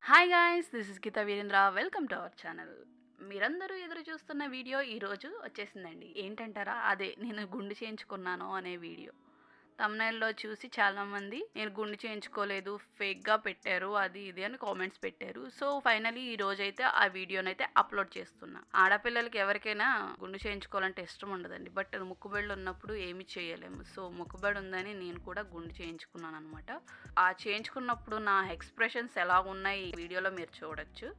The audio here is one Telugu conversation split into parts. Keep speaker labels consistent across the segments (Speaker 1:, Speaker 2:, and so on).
Speaker 1: Hi guys, this is Geetha Veerendra. Welcome to our channel. మీరందరూ ఎదురు చూస్తున్న వీడియో ఈరోజు వచ్చేసిందండి. ఏంటంటారా? అదే నేను గుండు చేయించుకున్నాను అనే వీడియో. తమ్నైల్లో చూసి చాలామంది నేను గుండు చేయించుకోలేదు, ఫేక్గా పెట్టారు, అది ఇది అని కామెంట్స్ పెట్టారు. సో ఫైనలీ ఈ రోజైతే ఆ వీడియోనైతే అప్లోడ్ చేస్తున్నా. ఆడపిల్లలకి ఎవరికైనా గుండు చేయించుకోవాలంటే ఇష్టం ఉండదండి, బట్ ముక్కుబళ్ళు ఉన్నప్పుడు ఏమి చేయలేము. సో ముక్కుబడి ఉందని నేను కూడా గుండు చేయించుకున్నాను అనమాట. ఆ చేయించుకున్నప్పుడు నా ఎక్స్ప్రెషన్స్ ఎలా ఉన్నాయి ఈ వీడియోలో మీరు చూడొచ్చు.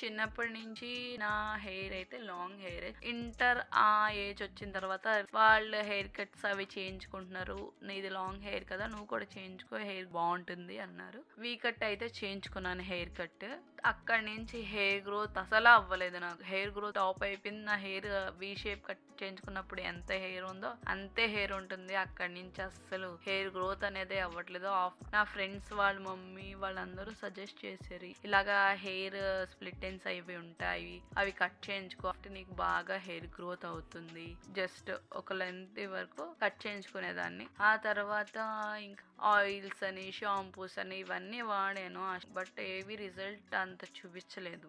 Speaker 1: చిన్నప్పటి నుంచి నా హెయిర్ అయితే లాంగ్ హెయిర్. ఇంటర్ ఆ ఏజ్ వచ్చిన తర్వాత వాళ్ళు హెయిర్ కట్స్ అవి చేయించుకుంటున్నారు. నీది లాంగ్ హెయిర్ కదా, నువ్వు కూడా చేయించుకో, హెయిర్ బాగుంటుంది అన్నారు. వీ కట్ అయితే చేయించుకున్నాను, హెయిర్ కట్. అక్కడి నుంచి హెయిర్ గ్రోత్ అసలు అవ్వలేదు. నాకు హెయిర్ గ్రోత్ టాప్ అయిపోయింది. నా హెయిర్ వీ షేప్ కట్ చేయించుకున్నప్పుడు ఎంత హెయిర్ ఉందో అంతే హెయిర్ ఉంటుంది. అక్కడి నుంచి అస్సలు హెయిర్ గ్రోత్ అనేది అవ్వట్లేదు. నా ఫ్రెండ్స్ వాళ్ళ మమ్మీ వాళ్ళందరూ సజెస్ట్ చేశారు, ఇలాగా హెయిర్ స్ప్లిట్ ఎండ్స్ అవి ఉంటాయి, అవి కట్ చేయించుకో, నీకు బాగా హెయిర్ గ్రోత్ అవుతుంది. జస్ట్ ఒక లెంత్ వరకు కట్ చేయించుకునేదాన్ని. ఆ తర్వాత ఇంకా ఆయిల్స్ అని, షాంపూస్ అని ఇవన్నీ వాడాను, బట్ ఏవి రిజల్ట్ అంత చూపించలేదు.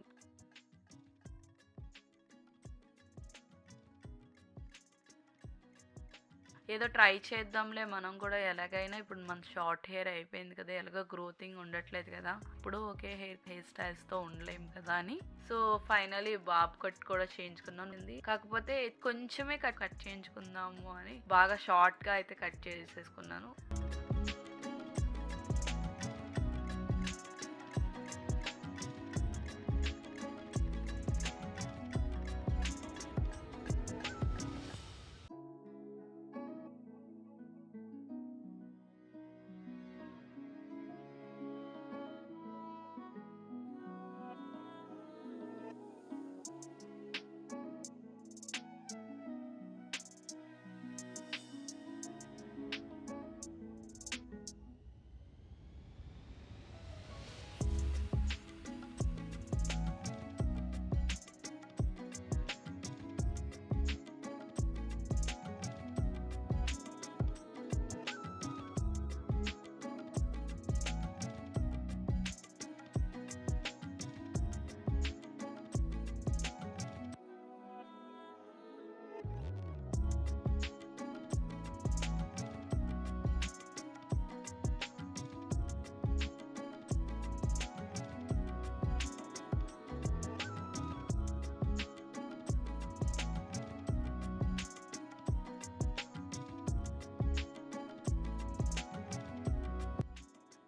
Speaker 1: ఏదో ట్రై చేద్దాంలే మనం కూడా, ఎలాగైనా ఇప్పుడు మన షార్ట్ హెయిర్ అయిపోయింది కదా, ఎలాగో గ్రోతింగ్ ఉండట్లేదు కదా, ఇప్పుడు ఒకే హెయిర్ స్టైల్స్తో ఉండలేము కదా అని. సో ఫైనలీ బాబ్ కట్ కూడా చేయించుకున్నాను. కాకపోతే కొంచెమే కట్ చేయించుకుందాము అని బాగా షార్ట్గా అయితే కట్ చేసేసుకున్నాను.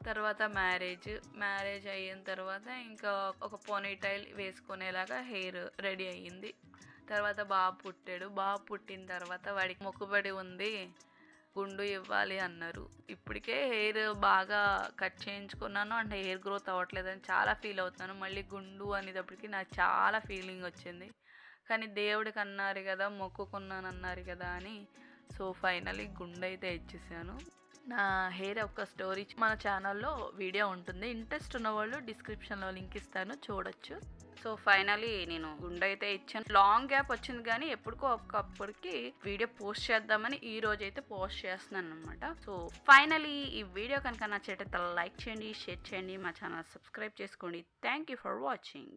Speaker 1: తర్వాత మ్యారేజ్ అయిన తర్వాత ఇంకా ఒక పోనీటైల్ వేసుకునేలాగా హెయిర్ రెడీ అయ్యింది. తర్వాత బాబు పుట్టిన తర్వాత వాడికి మొక్కుబడి ఉంది, గుండు ఇవ్వాలి అన్నారు. ఇప్పటికే హెయిర్ బాగా కట్ చేయించుకున్నాను అండ్ హెయిర్ గ్రోత్ అవ్వట్లేదని చాలా ఫీల్ అవుతున్నాను. మళ్ళీ గుండు అనేటప్పటికి నాకు చాలా ఫీలింగ్ వచ్చింది. కానీ దేవుడికి అన్నారు కదా, మొక్కుకున్నాను అన్నారు కదా అని, సో ఫైనలీ గుండు అయితే ఇచ్చేసాను. నా హెయిర్ ఒక స్టోరీ మన ఛానల్లో వీడియో ఉంటుంది, ఇంట్రెస్ట్ ఉన్న వాళ్ళు డిస్క్రిప్షన్లో లింక్ ఇస్తాను, చూడొచ్చు. సో ఫైనలీ నేను గుండు అయితే ఇచ్చాను. లాంగ్ గ్యాప్ వచ్చింది కానీ ఎప్పటికో ఒకప్పటికి వీడియో పోస్ట్ చేద్దామని ఈ రోజు అయితే పోస్ట్ చేస్తున్నాను అనమాట. సో ఫైనలీ ఈ వీడియో కనుక నచ్చితే లైక్ చేయండి, షేర్ చేయండి, మా ఛానల్ సబ్స్క్రైబ్ చేసుకోండి. Thank you for watching.